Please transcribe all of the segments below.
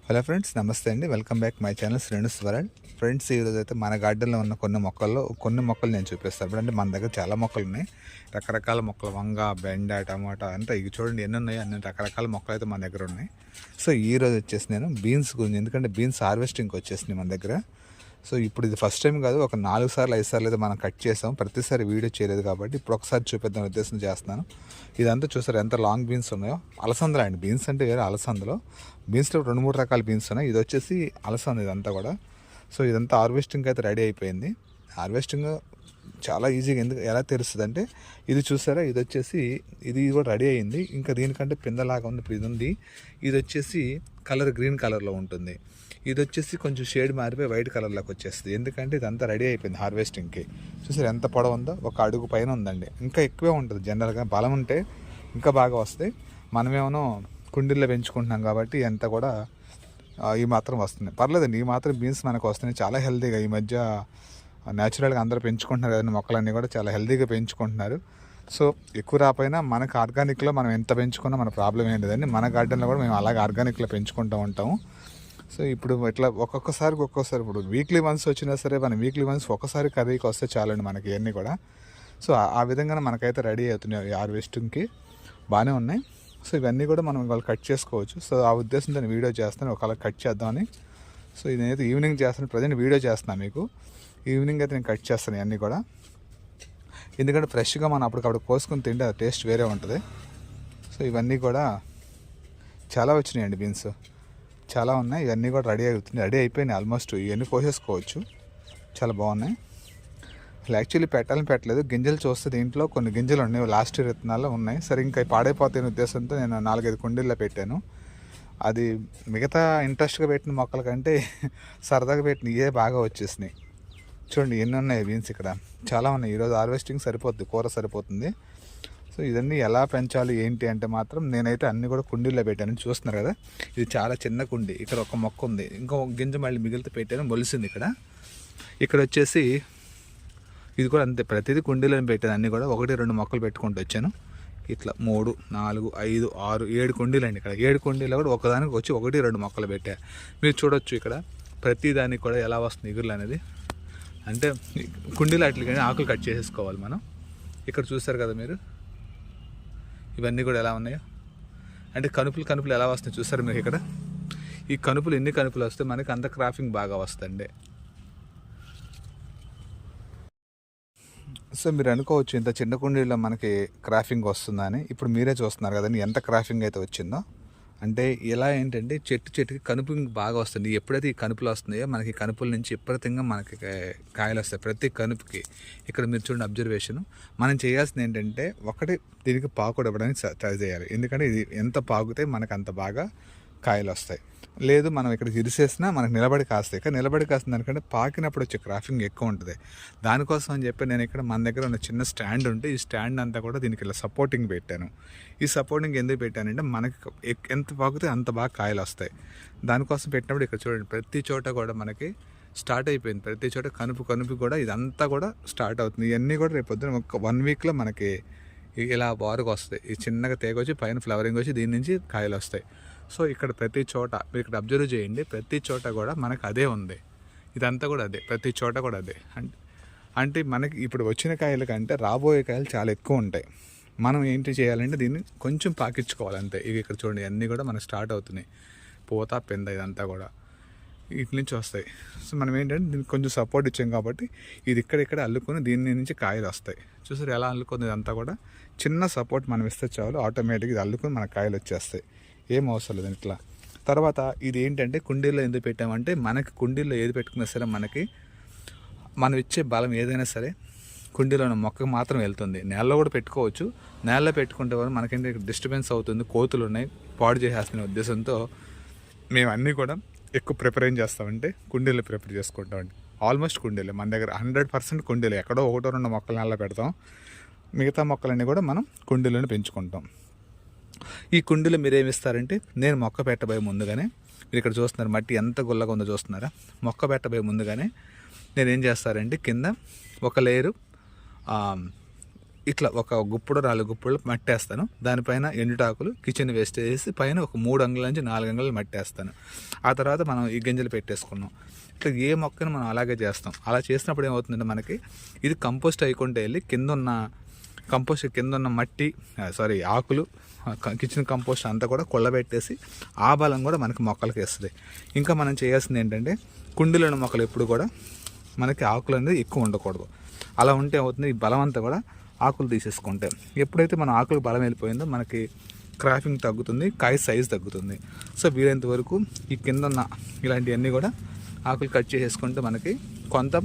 Hello friends, నమస్తే అండి. Welcome back my channel Shrenus world. Friends, ఈరోజు అయితే మన గార్డెన్లో ఉన్న కొన్ని మొక్కలు నేను చూపిస్తాను. ఇప్పుడంటే మన దగ్గర చాలా మొక్కలు ఉన్నాయి, రకరకాల మొక్కలు, వంగ, బెండ, టమాటా అంతా. ఇవి చూడండి ఎన్ని ఉన్నాయి, అన్ని రకరకాల మొక్కలు అయితే మన దగ్గర ఉన్నాయి. సో ఈరోజు వచ్చేసి నేను బీన్స్ గురించి, ఎందుకంటే బీన్స్ హార్వెస్టింగ్కి వచ్చేసినాయి మన దగ్గర. సో ఇప్పుడు ఇది ఫస్ట్ టైం కాదు, ఒక 4 సార్లు 5 సార్లు అయితే మనం కట్ చేసాం. ప్రతిసారి వీడియో చేయలేదు కాబట్టి ఇప్పుడు ఒకసారి చూపిద్దాం ఉద్దేశం చేస్తున్నాను. ఇదంతా చూసారు ఎంత లాంగ్ బీన్స్ ఉన్నాయో. అలసందలు అండి, బీన్స్ అంటే వేరే. అలసందలో బీన్స్లో 2-3 రకాల బీన్స్ ఉన్నాయి. ఇది వచ్చేసి అలసంద ఇదంతా కూడా. సో ఇదంతా హార్వెస్టింగ్ అయితే రెడీ అయిపోయింది. హార్వెస్టింగ్ చాలా ఈజీగా ఎలా తెలుస్తుంది అంటే, ఇది చూసారా, ఇది వచ్చేసి ఇది కూడా రెడీ అయింది. ఇంకా దీనికంటే పిందలాగా ఉంది. ఇప్పుడు ఇది ఉంది, ఇది వచ్చేసి కలర్ గ్రీన్ కలర్లో ఉంటుంది. ఇది వచ్చేసి కొంచెం షేడ్ మారిపోయి వైట్ కలర్లోకి వచ్చేస్తుంది. ఎందుకంటే ఇదంతా రెడీ అయిపోయింది హార్వెస్టింగ్కి. చూసారు ఎంత పొడవు ఉందో, 1 అడుగు పైన ఉందండి. ఇంకా ఎక్కువే ఉంటుంది జనరల్గా, బలం ఉంటే ఇంకా బాగా వస్తాయి. మనమేమో కుండీల్లో పెంచుకుంటున్నాం కాబట్టి ఎంత కూడా ఈ మాత్రం వస్తుంది. పర్లేదండి, ఈ మాత్రం బీన్స్ మనకు వస్తున్నాయి. చాలా హెల్తీగా ఈ మధ్య న్యాచురల్గా అందరూ పెంచుకుంటున్నారు కదండి, మొక్కలన్నీ కూడా చాలా హెల్తీగా పెంచుకుంటున్నారు. సో ఎక్కువ రాపోయినా మనకు ఆర్గానిక్లో మనం ఎంత పెంచుకున్నా మన ప్రాబ్లం ఏం లేదండి. మన గార్డెన్లో కూడా మేము అలాగే ఆర్గానిక్లో పెంచుకుంటూ ఉంటాము. సో ఇప్పుడు ఇట్లా ఒక్కొక్కసారి ఇప్పుడు వీక్లీ వన్స్ వచ్చినా సరే, మనం వీక్లీ వన్స్ ఒకసారి కర్రీకి వస్తే చాలండి మనకి ఇవన్నీ కూడా. సో ఆ విధంగా మనకైతే రెడీ అవుతున్నాయి హార్వెస్టింగ్కి, బాగానే ఉన్నాయి. సో ఇవన్నీ కూడా మనం వాళ్ళు కట్ చేసుకోవచ్చు. సో ఆ ఉద్దేశంతో నేను వీడియో చేస్తాను, ఒకవేళ కట్ చేద్దామని. సో నేనైతే ఈవినింగ్ చేస్తాను, ప్రజెంట్ వీడియో చేస్తున్నాను మీకు. ఈవినింగ్ అయితే నేను కట్ చేస్తాను ఇవన్నీ కూడా, ఎందుకంటే ఫ్రెష్గా మనం అప్పటికప్పుడు కోసుకుని తింటే ఆ టేస్ట్ వేరే ఉంటుంది. సో ఇవన్నీ కూడా చాలా వచ్చినాయండి బీన్స్, చాలా ఉన్నాయి. ఇవన్నీ కూడా రెడీ అయిపోయినాయి ఆల్మోస్ట్. ఇవన్నీ కోసేసుకోవచ్చు, చాలా బాగున్నాయి. యాక్చువల్లీ పెట్టలేదు, గింజలు చూస్తే దీంట్లో కొన్ని గింజలు ఉన్నాయి, లాస్ట్ ఇయర్ విత్తనాల్లో ఉన్నాయి. సరే ఇంకా పాడైపోతాయనే ఉద్దేశంతో నేను 4-5 కుండీల్లో పెట్టాను. అది మిగతా ఇంట్రెస్ట్గా పెట్టిన మొక్కల కంటే సరదాగా పెట్టిన ఇవే బాగా వచ్చేసినాయి. చూడండి ఎన్ని ఉన్నాయి బీన్స్, ఇక్కడ చాలా ఉన్నాయి. ఈరోజు హార్వెస్టింగ్ సరిపోద్ది, కూర సరిపోతుంది. సో ఇవన్నీ ఎలా పెంచాలి ఏంటి అంటే మాత్రం నేనైతే అన్నీ కూడా కుండీల్లో పెట్టాను. చూస్తున్నారు కదా, ఇది చాలా చిన్న కుండీ. ఇక్కడ ఒక మొక్క ఉంది, ఇంకో గింజ మళ్ళీ మిగిలితే పెట్టాను, మొలిసింది. ఇక్కడ వచ్చేసి ఇది కూడా అంతే, ప్రతిదీ కుండీలో పెట్టాను. అన్నీ కూడా 1-2 మొక్కలు పెట్టుకుంటూ వచ్చాను. ఇట్లా 3, 4, 5, 6, 7 కుండీలు అండి. ఇక్కడ 7 కుండీలో కూడా ఒకదానికి వచ్చి 1-2 మొక్కలు పెట్టా. మీరు చూడొచ్చు ఇక్కడ ప్రతి దానికి కూడా ఎలా వస్తుంది ఇగురులు అనేది. అంటే కుండీలు అట్లకి ఆకులు కట్ చేసేసుకోవాలి మనం. ఇక్కడ చూస్తారు కదా మీరు, ఇవన్నీ కూడా ఎలా ఉన్నాయో. అంటే కనుపులు ఎలా వస్తాయి చూస్తారు మీరు ఇక్కడ. ఈ కనుపులు ఎన్ని కనుపులు వస్తే మనకి అంత క్రాఫింగ్ బాగా వస్తుంది. సో మీరు అనుకోవచ్చు ఇంత చిన్న కుండీలో మనకి క్రాఫింగ్ వస్తుందని. ఇప్పుడు మీరే చూస్తున్నారు కదండి ఎంత క్రాఫింగ్ అయితే వచ్చిందో. అంటే ఇలా ఏంటంటే చెట్టుకి కనుపింగ్ బాగా వస్తుంది. ఎప్పుడైతే ఈ కనుపులు వస్తున్నాయో మనకి కనుపుల నుంచి విపరీతంగా మనకి కాయలు వస్తాయి ప్రతి కనుపుకి. ఇక్కడ మీరు చూడండి అబ్జర్వేషన్. మనం చేయాల్సింది ఏంటంటే, ఒకటి దీనికి పాకుడు ఇవ్వడానికి ట్రై చేయాలి. ఎందుకంటే ఇది ఎంత పాకుతే మనకు అంత బాగా కాయలు వస్తాయి. లేదు మనం ఇక్కడ ఇరిసేసినా మనకు నిలబడి కాస్తాయి. కానీ నిలబడి కాస్తుంది దానికంటే పాకినప్పుడు వచ్చే క్రాఫింగ్ ఎక్కువ ఉంటుంది. దానికోసం అని చెప్పి నేను ఇక్కడ మన దగ్గర ఉన్న చిన్న స్టాండ్ ఉంటే, ఈ స్టాండ్ అంతా కూడా దీనికి ఇలా సపోర్టింగ్ పెట్టాను. ఈ సపోర్టింగ్ ఎందుకు పెట్టానంటే, మనకి ఎంత పాకితే అంత బాగా కాయలు వస్తాయి. దానికోసం పెట్టినప్పుడు ఇక్కడ చూడండి ప్రతి చోట కూడా మనకి స్టార్ట్ అయిపోయింది. ప్రతి చోట కనుపు కూడా ఇదంతా కూడా స్టార్ట్ అవుతుంది. ఇవన్నీ కూడా రేపు పొద్దున ఒక 1 వీక్లో మనకి ఇలా బారుగా వస్తాయి. ఈ చిన్నగా తేగ వచ్చి పైన ఫ్లవరింగ్ వచ్చి దీని నుంచి కాయలు వస్తాయి. సో ఇక్కడ ప్రతి చోట మీరు ఇక్కడ అబ్జర్వ్ చేయండి, ప్రతి చోట కూడా మనకు అదే ఉంది. ఇదంతా కూడా అదే, ప్రతి చోట కూడా అదే. అంటే మనకి ఇప్పుడు వచ్చిన కాయల కంటే రాబోయే కాయలు చాలా ఎక్కువ ఉంటాయి. మనం ఏంటి చేయాలంటే దీన్ని కొంచెం పాకించుకోవాలి అంతే. ఇవి ఇక్కడ చూడండి అన్నీ కూడా మనకు స్టార్ట్ అవుతున్నాయి. పూత పెంద ఇదంతా కూడా వీటి నుంచి వస్తాయి. సో మనం ఏంటంటే దీనికి కొంచెం సపోర్ట్ ఇచ్చాం కాబట్టి ఇది ఇక్కడ అల్లుకొని దీని నుంచి కాయలు వస్తాయి. చూసారు ఎలా అల్లుకుంది. ఇదంతా కూడా చిన్న సపోర్ట్ మనం ఇస్తే చాలు, ఆటోమేటిక్గా ఇది అల్లుకొని మన కాయలు వచ్చేస్తాయి. ఏం అవసరం లేదు ఇట్లా. తర్వాత ఇది ఏంటంటే కుండీల్లో ఎందుకు పెట్టామంటే, మనకి కుండీల్లో ఏది పెట్టుకున్నా సరే మనకి మనం ఇచ్చే బలం ఏదైనా సరే కుండీలో మొక్కకు మాత్రం వెళ్తుంది. నేలలో కూడా పెట్టుకోవచ్చు. నేలలో పెట్టుకుంటే వల్ల మనకేంటి డిస్టర్బెన్స్ అవుతుంది, కోతులు ఉన్నాయి, పాడు చేసేస్తున్న ఉద్దేశంతో మేము అన్నీ కూడా ఎక్కువ ప్రిపేర్ ఏం చేస్తామంటే కుండీలో ప్రిపేర్ చేసుకుంటామండి. ఆల్మోస్ట్ కుండీలే మన దగ్గర 100% కుండీలే. ఎక్కడో 1-2 మొక్కలు నేలలో పెడతాం, మిగతా మొక్కలన్నీ కూడా మనం కుండీలోనే పెంచుకుంటాం. ఈ కుండీలో మీరు ఏమి ఇస్తారంటే, నేను మొక్క పెట్టబోయే ముందుగానే, మీరు ఇక్కడ చూస్తున్నారు మట్టి ఎంత గుల్లగా ఉందో చూస్తున్నారా. మొక్క పెట్టబోయే ముందుగానే నేను ఏం చేస్తారంటే కింద ఒక లేయరు ఇట్లా ఒక గుప్పుడు 4 గుప్పులు మట్టేస్తాను. దానిపైన ఎండుటాకులు కిచెన్ వేస్ట్ వేసి పైన ఒక 3 అంగుళాల నుంచి 4 అంగుళాలు మట్టేస్తాను. ఆ తర్వాత మనం ఈ గింజలు పెట్టేసుకున్నాం. ఇట్లా ఏ మొక్కను మనం అలాగే చేస్తాం. అలా చేసినప్పుడు ఏమవుతుందంటే మనకి ఇది కంపోస్ట్ అయ్యకుంటే వెళ్ళి కింద ఉన్న మట్టి ఆకులు కిచెన్ కంపోస్ట్ అంతా కూడా కొల్లబెట్టేసి ఆ బలం కూడా మనకి మొక్కలకి వేస్తుంది. ఇంకా మనం చేయాల్సింది ఏంటంటే కుండీలోని మొక్కలు ఎప్పుడు కూడా మనకి ఆకులు అనేది ఎక్కువ ఉండకూడదు. అలా ఉంటే అవుతుంది ఈ బలం అంతా కూడా ఆకులు తీసేసుకుంటే. ఎప్పుడైతే మన ఆకులకు బలం వెళ్ళిపోయిందో మనకి క్రాఫింగ్ తగ్గుతుంది, కాయ సైజ్ తగ్గుతుంది. సో వీలైనంత వరకు ఈ కింద ఉన్న ఇలాంటివన్నీ కూడా ఆకులు కట్ చేసేసుకుంటే మనకి కొంత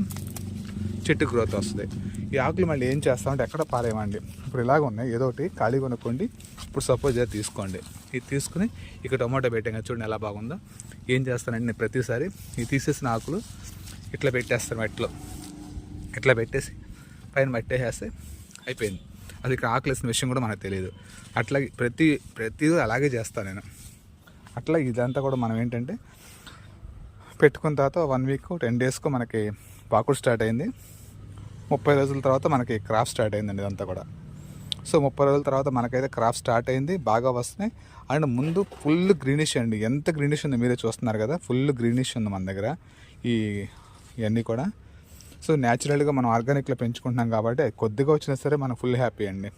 చెట్టు గ్రోత్ వస్తుంది. ఈ ఆకులు మళ్ళీ ఏం చేస్తామంటే ఎక్కడ పారేయమండి. ఇప్పుడు ఇలాగ ఉన్నాయి, ఏదో ఒకటి ఖాళీ కొనుక్కోండి. ఇప్పుడు సపోజ్ ఇది తీసుకోండి, ఇది తీసుకుని ఇక్కడ టొమాటో పెట్టాం కదా, చూడండి ఎలా బాగుందో. ఏం చేస్తానంటే నేను ప్రతిసారి ఈ తీసేసిన ఆకులు ఇట్లా పెట్టేస్తాను మట్టిలో. ఇట్లా పెట్టేసి పైన మట్టేసేస్తే అయిపోయింది. అది ఇక్కడ ఆకులు వేసిన విషయం కూడా మనకు తెలియదు. అట్లాగే ప్రతిదీ అలాగే చేస్తాను నేను. అట్లా ఇదంతా కూడా మనం ఏంటంటే పెట్టుకున్న తర్వాత 1 వీక్ 10 డేస్కో మనకి పాకుడు స్టార్ట్ అయింది. 30 రోజుల తర్వాత మనకి క్రాప్ స్టార్ట్ అయిందండి ఇదంతా కూడా. సో 30 రోజుల తర్వాత మనకైతే క్రాప్ స్టార్ట్ అయింది, బాగా వస్తున్నాయి. అండ్ ముందు ఫుల్ గ్రీనిష్ అండి, ఎంత గ్రీనిష్ ఉంది మీరే చూస్తున్నారు కదా, ఫుల్ గ్రీనిష్ ఉంది మన దగ్గర ఇవన్నీ కూడా. సో న్యాచురల్గా మనం ఆర్గానిక్లో పెంచుకుంటున్నాం కాబట్టి కొద్దిగా వచ్చినా సరే మనం ఫుల్ హ్యాపీ అండి.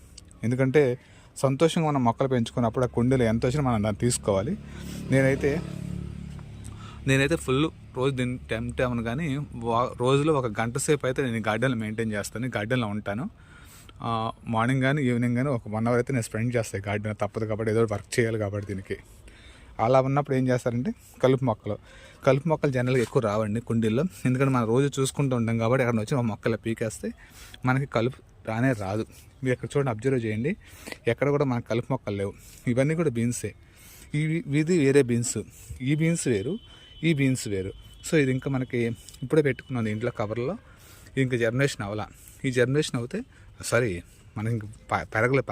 ఎందుకంటే సంతోషంగా మనం మొక్కలు పెంచుకున్నప్పుడు ఆ కుండీలో ఎంత వచ్చినా మనం దాన్ని తీసుకోవాలి. నేనైతే ఫుల్ రోజు దీన్ని టెంప్ట్ అవ్వను, కానీ రోజులో 1 గంట సేపు అయితే నేను గార్డెన్లో మెయింటైన్ చేస్తాను, గార్డెన్లో ఉంటాను. మార్నింగ్ కానీ ఈవినింగ్ కానీ ఒక 1 అవర్ అయితే నేను స్పెండ్ చేస్తాను గార్డెన్. తప్పదు కాబట్టి ఏదో వర్క్ చేయాలి కాబట్టి దీనికి. అలా ఉన్నప్పుడు ఏం చేస్తారంటే కలుపు మొక్కలు జనరల్గా ఎక్కువ రావండి కుండీల్లో. ఎందుకంటే మనం రోజు చూసుకుంటూ ఉంటాం కాబట్టి ఎక్కడ వచ్చి మొక్కలు పీకేస్తే మనకి కలుపు రాదు. మీరు ఎక్కడ చూడండి, అబ్జర్వ్ చేయండి, ఎక్కడ కూడా మనకు కలుపు మొక్కలు లేవు. ఇవన్నీ కూడా బీన్సే. ఇది వేరే బీన్స్, ఈ బీన్స్ వేరు, ఈ బీన్స్ వేరు. సో ఇది ఇంకా మనకి ఇప్పుడే పెట్టుకున్నాను ఇంట్లో కవర్లో. ఇది ఇంకా జర్మినేషన్ అవ్వాలా. ఈ జర్మినేషన్ అవుతే మనకి ఇంక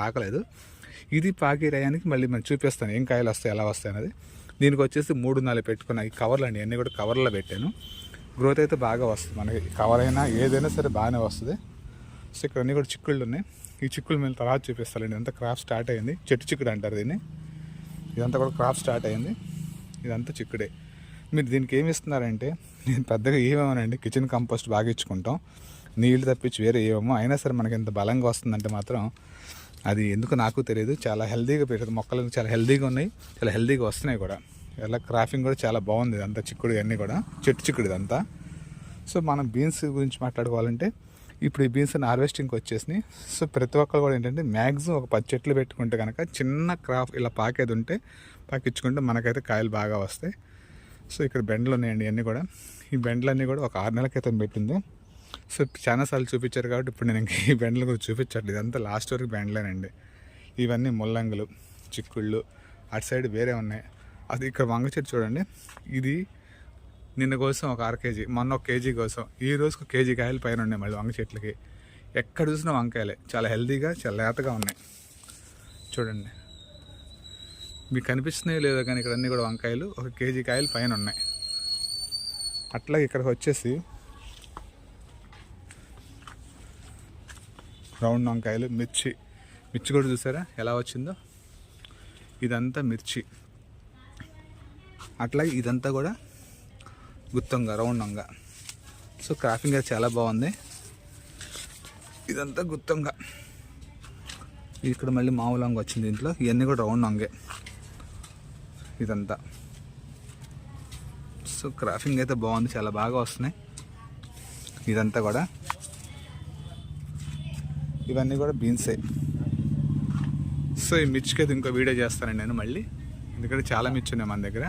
పాకలేదు. ఇది పాకే టయానికి మళ్ళీ మనం చూపిస్తాను ఏం కాయలు వస్తాయి, ఎలా వస్తాయి అనేది. దీనికి వచ్చేసి 3-4 పెట్టుకున్నా. ఈ కవర్లు అండి, అన్నీ కూడా కవర్లో పెట్టాను. గ్రోత్ అయితే బాగా వస్తుంది మనకి. కవర్ అయినా ఏదైనా సరే బాగానే వస్తుంది. సో ఇక్కడ అన్నీ కూడా చిక్కుళ్ళు ఉన్నాయి. ఈ చిక్కులు మేము తర్వాత చూపిస్తానండి. ఇదంతా క్రాప్ స్టార్ట్ అయింది, చెట్టు చిక్కుడు అంటారు దీన్ని. ఇదంతా కూడా క్రాప్ స్టార్ట్ అయింది, ఇదంతా చిక్కుడే. మీరు దీనికి ఏమి ఇస్తున్నారంటే, నేను పెద్దగా ఏమేమోనండి, కిచెన్ కంపోస్ట్ బాగా ఇచ్చుకుంటాం, నీళ్ళు తప్పించి వేరే ఏమేమో. అయినా సరే మనకి ఎంత బలంగా వస్తుందంటే మాత్రం అది ఎందుకు నాకు తెలియదు. చాలా హెల్తీగా పెట్టదు, మొక్కలు చాలా హెల్తీగా ఉన్నాయి, చాలా హెల్తీగా వస్తున్నాయి కూడా. ఇలా క్రాఫింగ్ కూడా చాలా బాగుంది. ఇదంతా చిక్కుడు అన్నీ కూడా చెట్టు చిక్కుడు ఇదంతా. సో మనం బీన్స్ గురించి మాట్లాడుకోవాలంటే ఇప్పుడు ఈ బీన్స్ హార్వెస్టింగ్కి వచ్చేసినాయి. సో ప్రతి ఒక్కరు కూడా ఏంటంటే మ్యాక్సిమం ఒక 10 చెట్లు పెట్టుకుంటే కనుక చిన్న క్రాప్ ఇలా పాకేది ఉంటే పాకించుకుంటే మనకైతే కాయలు బాగా వస్తాయి. సో ఇక్కడ బెండలు ఉన్నాయండి ఇవన్నీ కూడా. ఈ బెండలన్నీ కూడా ఒక 6 నెలల క్రితం పెట్టింది. సో చాలాసార్లు చూపించారు కాబట్టి ఇప్పుడు నేను ఇంకా ఈ బెండలు కూడా చూపించట్లేదు. ఇదంతా లాస్ట్ వరకు బెండలేనండి. ఇవన్నీ ముల్లంగులు, చిక్కుళ్ళు, అటు సైడ్ వేరే ఉన్నాయి. అది ఇక్కడ వంగ చెట్టు చూడండి, ఇది నిన్న కోసం ఒక 1/2 కేజీ, మొన్న 1 కేజీ కోసం, ఈ రోజుకు 1 కేజీ కాయలు పైన ఉన్నాయి మళ్ళీ వంగ చెట్లకి. ఎక్కడ చూసినా వంకాయలే, చాలా హెల్తీగా చాలా లేతగా ఉన్నాయి చూడండి. మీకు కనిపిస్తున్నాయో లేదో కానీ ఇక్కడ అన్నీ కూడా వంకాయలు 1 కేజీ కాయలు పైన ఉన్నాయి. అట్లాగే ఇక్కడికి వచ్చేసి రౌండ్ వంకాయలు, మిర్చి కూడా చూసారా ఎలా వచ్చిందో, ఇదంతా మిర్చి. అట్లాగే ఇదంతా కూడా గుత్తంగా, రౌండ్ వంగ. సో క్రాఫింగ్ అయితే చాలా బాగుంది. ఇదంతా గుత్తంగా. ఇక్కడ మళ్ళీ మామూలు వంగ వచ్చింది దీంట్లో. ఇవన్నీ కూడా రౌండ్ వంగే ఇదంతా. సో క్రాఫింగ్ అయితే బాగుంది, చాలా బాగా వస్తున్నాయి ఇదంతా కూడా. ఇవన్నీ కూడా బీన్సే. సో ఈ మిర్చికి అయితే ఇంకో వీడియో చేస్తానండి నేను మళ్ళీ, ఎందుకంటే చాలా మిర్చి ఉన్నాయి మన దగ్గర.